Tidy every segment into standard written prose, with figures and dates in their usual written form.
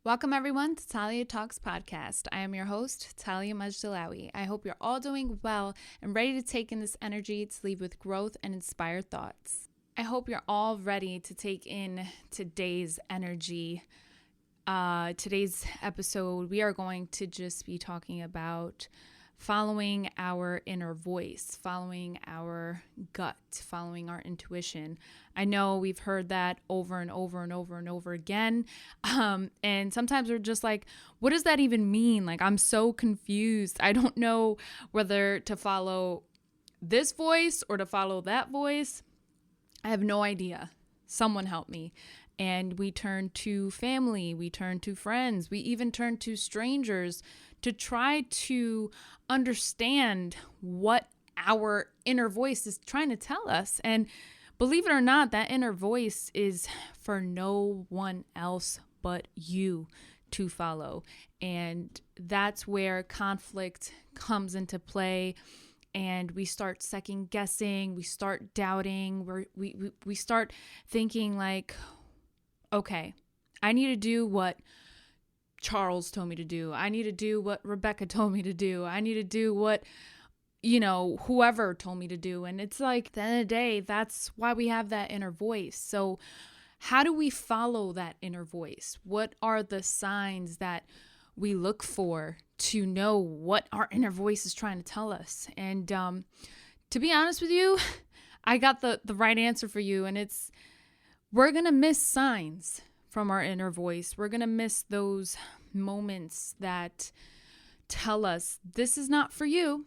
Welcome everyone to TaliaTalks podcast. I am your host, Talia Majdalawi. I hope you're all doing well and ready to take in this energy to leave with growth and inspired thoughts. I hope you're all ready to take in today's energy. Today's episode, we are going to just be talking about following our inner voice, following our gut, following our intuition. I know we've heard that over and over and over and over again. And sometimes we're just like, what does that even mean? Like, I'm so confused. I don't know whether to follow this voice or to follow that voice. I have no idea. Someone help me. And we turn to family, we turn to friends, we even turn to strangers to try to understand what our inner voice is trying to tell us. And believe it or not, that inner voice is for no one else but you to follow. And that's where conflict comes into play. And we start second guessing, we start doubting, we start thinking like, okay, I need to do what Charles told me to do. I need to do what Rebecca told me to do. I need to do what, whoever told me to do. And it's like, at the end of the day, that's why we have that inner voice. So how do we follow that inner voice? What are the signs that we look for to know what our inner voice is trying to tell us? And to be honest with you, I got the right answer for you. And it's, we're going to miss signs from our inner voice. We're going to miss those moments that tell us this is not for you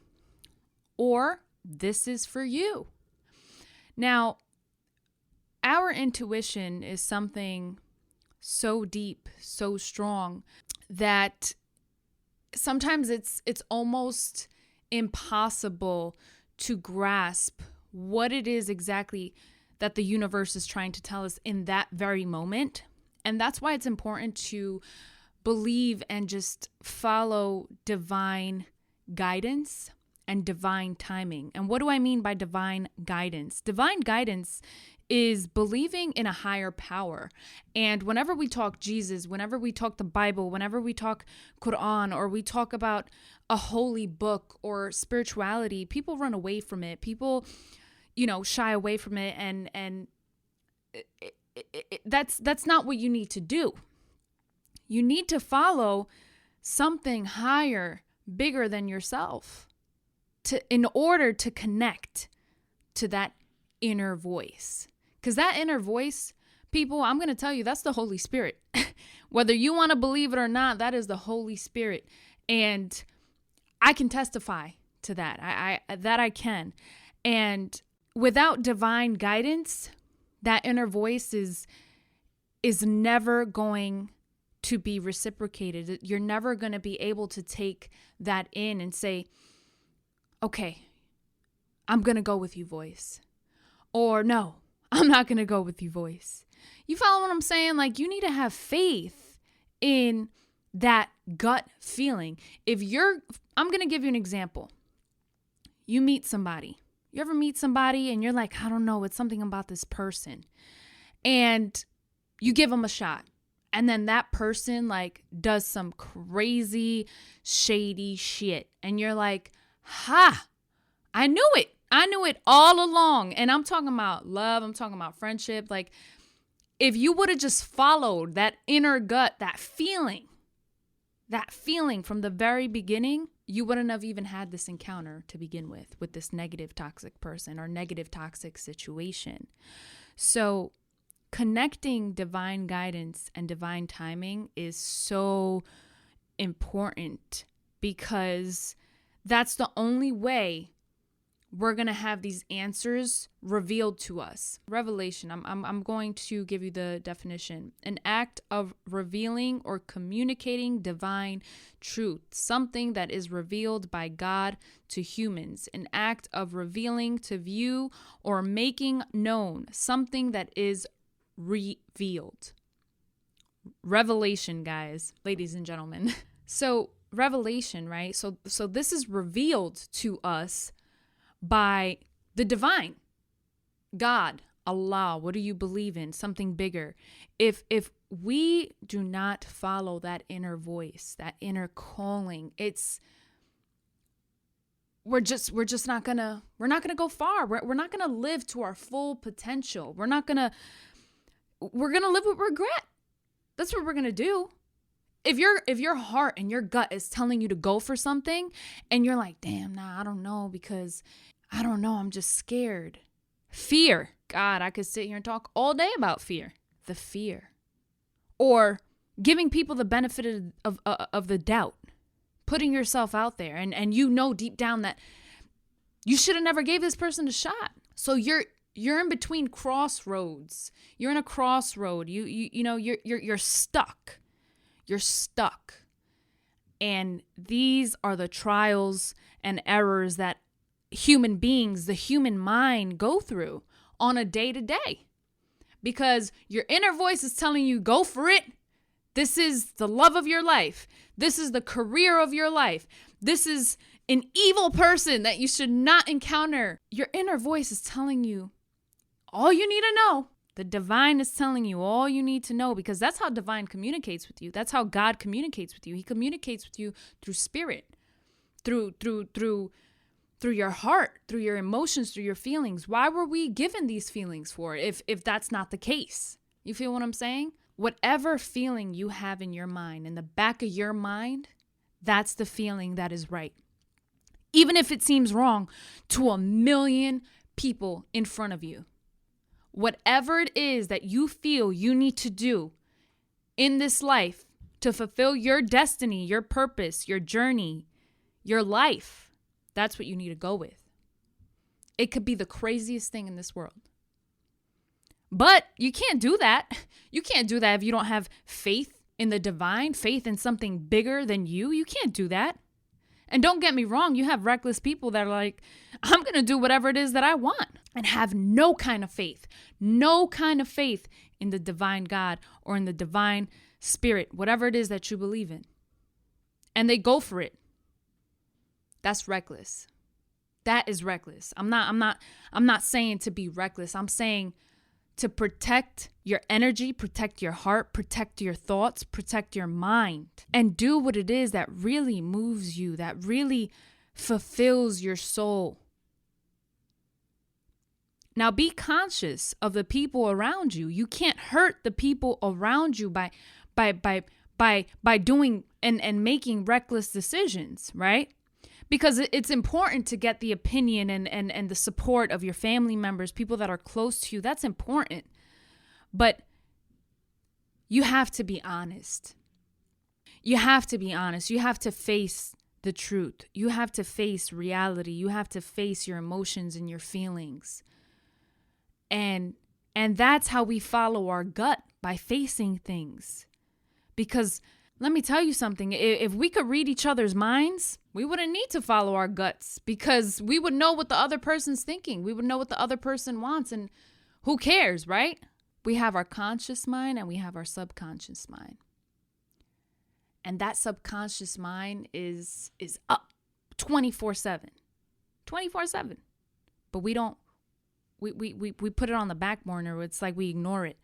or this is for you. Now, our intuition is something so deep, so strong that sometimes it's almost impossible to grasp what it is exactly that the universe is trying to tell us in that very moment. And that's why it's important to believe and just follow divine guidance and divine timing. And what do I mean by divine guidance? Divine guidance is believing in a higher power. And whenever we talk Jesus, whenever we talk the Bible, whenever we talk Quran, or we talk about a holy book or spirituality, people run away from it. People shy away from it, and that's not what you need to do. You need to follow something higher, bigger than yourself, in order to connect to that inner voice. Because that inner voice, people, I'm going to tell you, that's the Holy Spirit. Whether you want to believe it or not, that is the Holy Spirit. And I can testify to that. I can. And without divine guidance, that inner voice is never going to be reciprocated. You're never going to be able to take that in and say, okay, I'm going to go with you, voice. Or no, I'm not going to go with you, voice. You follow what I'm saying? Like, you need to have faith in that gut feeling. I'm going to give you an example. You meet somebody. You ever meet somebody and you're like, I don't know, it's something about this person. And you give them a shot. And then that person like does some crazy, shady shit. And you're like, I knew it. I knew it all along. And I'm talking about love. I'm talking about friendship. Like, if you would have just followed that inner gut, that feeling from the very beginning, you wouldn't have even had this encounter to begin with this negative toxic person or negative toxic situation. So connecting divine guidance and divine timing is so important, because that's the only way we're going to have these answers revealed to us. Revelation, I'm going to give you the definition. An act of revealing or communicating divine truth, something that is revealed by God to humans. An act of revealing to view or making known, something that is revealed. Revelation, guys, ladies and gentlemen. So revelation, right? So this is revealed to us by the divine, God, Allah. What do you believe in? Something bigger. If we do not follow that inner voice, that inner calling, we're not gonna go far. We're not gonna live to our full potential. We're gonna live with regret. That's what we're gonna do. If your heart and your gut is telling you to go for something and you're like, damn, nah, I don't know, because I don't know, I'm just scared. Fear. God, I could sit here and talk all day about fear. The fear. Or giving people the benefit of the doubt. Putting yourself out there and you know deep down that you should have never gave this person a shot. So you're in between crossroads. You're in a crossroad. You're stuck. You're stuck. And these are the trials and errors that human beings, the human mind, go through on a day-to-day. Because your inner voice is telling you, go for it. This is the love of your life. This is the career of your life. This is an evil person that you should not encounter. Your inner voice is telling you all you need to know. The divine is telling you all you need to know, because that's how divine communicates with you. That's how God communicates with you. He communicates with you through spirit, through your heart, through your emotions, through your feelings. Why were we given these feelings for if that's not the case? You feel what I'm saying? Whatever feeling you have in your mind, in the back of your mind, that's the feeling that is right. Even if it seems wrong to a million people in front of you. Whatever it is that you feel you need to do in this life to fulfill your destiny, your purpose, your journey, your life, that's what you need to go with. It could be the craziest thing in this world. But you can't do that. You can't do that if you don't have faith in the divine, faith in something bigger than you. You can't do that. And don't get me wrong, you have reckless people that are like, I'm going to do whatever it is that I want, and have no kind of faith in the divine God or in the divine spirit, whatever it is that you believe in. And they go for it. That's reckless. That is reckless. I'm not saying to be reckless. I'm saying to protect your energy, protect your heart, protect your thoughts, protect your mind, and do what it is that really moves you, that really fulfills your soul. Now be conscious of the people around you. You can't hurt the people around you by doing and making reckless decisions, right? Because it's important to get the opinion and the support of your family members, people that are close to you. That's important. But you have to be honest. You have to be honest. You have to face the truth. You have to face reality. You have to face your emotions and your feelings. And that's how we follow our gut, by facing things. Because let me tell you something. If we could read each other's minds, we wouldn't need to follow our guts, because we would know what the other person's thinking. We would know what the other person wants, and who cares, right? We have our conscious mind and we have our subconscious mind. And that subconscious mind is up 24/7. 24/7. But we put it on the back burner. It's like we ignore it.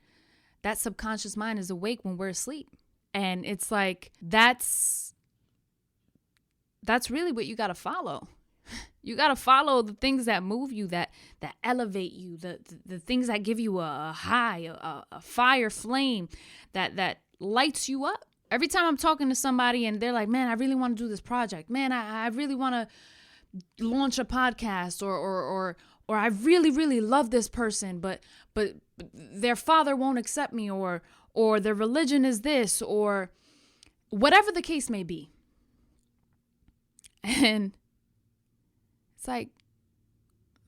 That subconscious mind is awake when we're asleep. And it's like, that's really what you got to follow. You got to follow the things that move you, that elevate you, the things that give you a high, a fire flame that lights you up. Every time I'm talking to somebody and they're like, man, I really want to do this project. Man, I really want to launch a podcast, or I really, really love this person, but their father won't accept me, or their religion is this, or whatever the case may be. And it's like,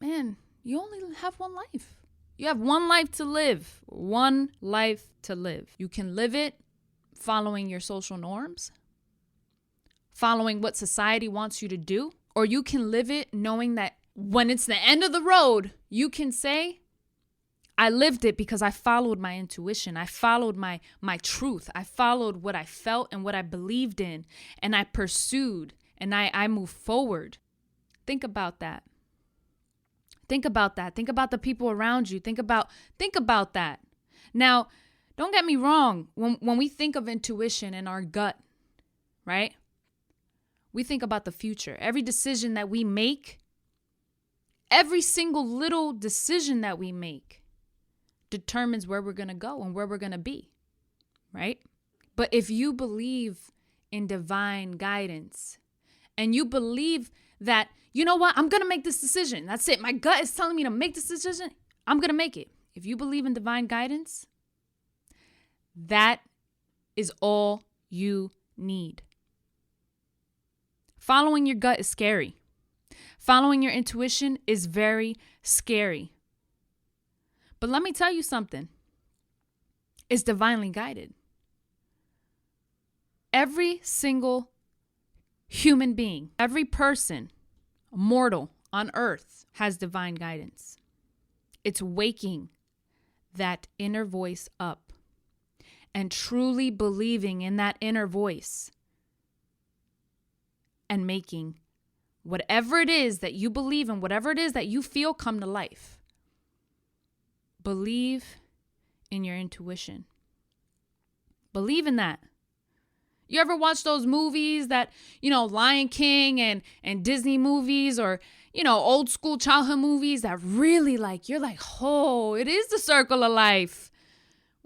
man, you only have one life. You have one life to live. One life to live. You can live it following your social norms, following what society wants you to do, or you can live it knowing that when it's the end of the road, you can say, I lived it because I followed my intuition. I followed my truth. I followed what I felt and what I believed in, and I pursued, and I moved forward. Think about that. Think about that. Think about the people around you. Think about that. Now, Don't get me wrong. When we think of intuition in our gut, right? We think about the future. Every decision that we make, every single little decision that we make determines where we're going to go and where we're going to be, right? But if you believe in divine guidance and you believe that, you know what, I'm going to make this decision. That's it. My gut is telling me to make this decision. I'm going to make it. If you believe in divine guidance, that is all you need. Following your gut is scary. Following your intuition is very scary. But let me tell you something. It's divinely guided. Every single human being, every person, mortal on earth has divine guidance. It's waking that inner voice up and truly believing in that inner voice and making whatever it is that you believe in, whatever it is that you feel come to life. Believe in your intuition. Believe in that. You ever watch those movies that, Lion King and Disney movies or, old school childhood movies that really you're like, oh, it is the circle of life.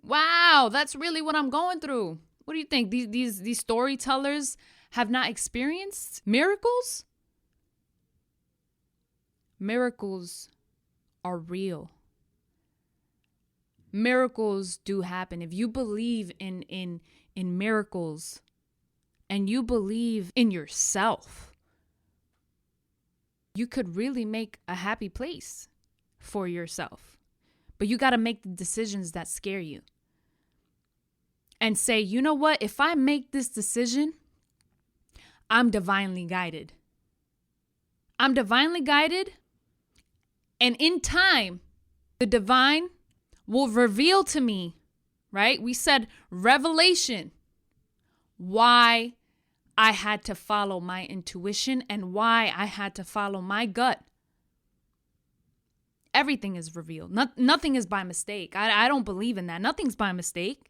Wow, that's really what I'm going through. What do you think? These storytellers have not experienced miracles? Miracles are real. Miracles do happen. If you believe in miracles and you believe in yourself, you could really make a happy place for yourself. But you got to make the decisions that scare you. And say, you know what? If I make this decision, I'm divinely guided. I'm divinely guided. And in time, the divine will reveal to me, right? We said revelation, why I had to follow my intuition and why I had to follow my gut. Everything is revealed. Nothing is by mistake. I don't believe in that. Nothing's by mistake.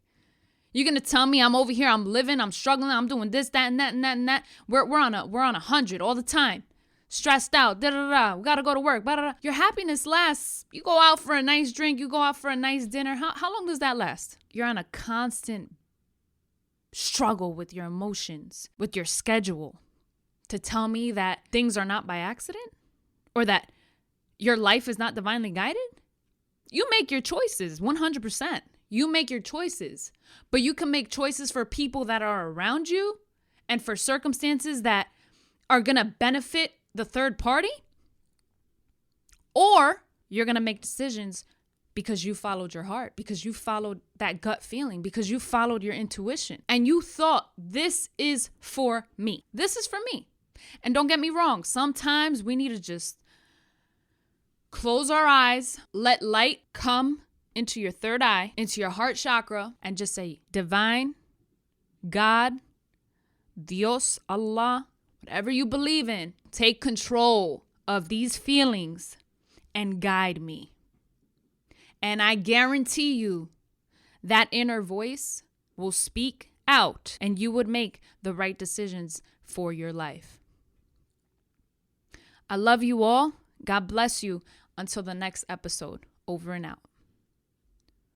You're going to tell me I'm over here, I'm living, I'm struggling, I'm doing this, that, and that, and that, and that. We're on 100 all the time. Stressed out, da-da-da, we got to go to work, da-da-da. Your happiness lasts. You go out for a nice drink, you go out for a nice dinner. How long does that last? You're on a constant struggle with your emotions, with your schedule, to tell me that things are not by accident or that your life is not divinely guided? You make your choices, 100%. You make your choices, but you can make choices for people that are around you and for circumstances that are going to benefit the third party, or you're going to make decisions because you followed your heart, because you followed that gut feeling, because you followed your intuition and you thought this is for me. This is for me. And don't get me wrong. Sometimes we need to just close our eyes, let light come into your third eye, into your heart chakra, and just say, divine, God, Dios, Allah, whatever you believe in, take control of these feelings and guide me. And I guarantee you that inner voice will speak out and you would make the right decisions for your life. I love you all. God bless you. Until the next episode. Over and out.